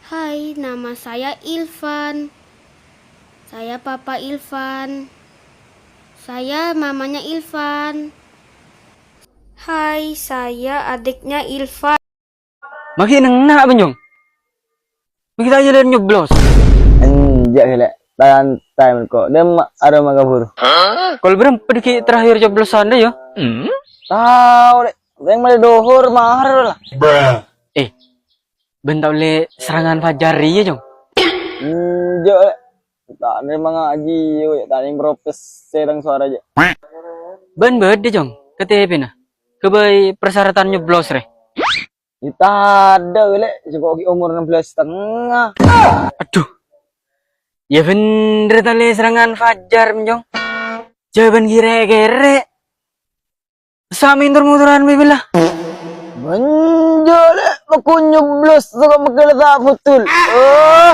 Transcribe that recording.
Hai, nama saya Ilvan. Saya Papa Ilvan. Saya mamanya Ilvan. Hai, saya adiknya Ilvan. Makin enak Benjong. Begitu aja dan nyoblos. Anjak gila. Santai kok. Dia ada magabur. Kalau berapa dikit terakhir coblosan deh ya? Tahu deh. Yang mulai dohur mahar lah. Bentar oleh serangan Fajar ya Jong. Anjak le. Tak nerima ngaji. Tak yang protes serang suara aja. Ben deh Jong. KTP nah. Kebai persyaratan nyoblos reh. Kita ada le. Cukup umur 16,5. Aduh. Ya bener tali serangan Fajar Benjong. Jawaban kira-kira. Sami turun-turunan bibilah. Benjol le. Aku nyoblos. Suka makin tak betul. Oh.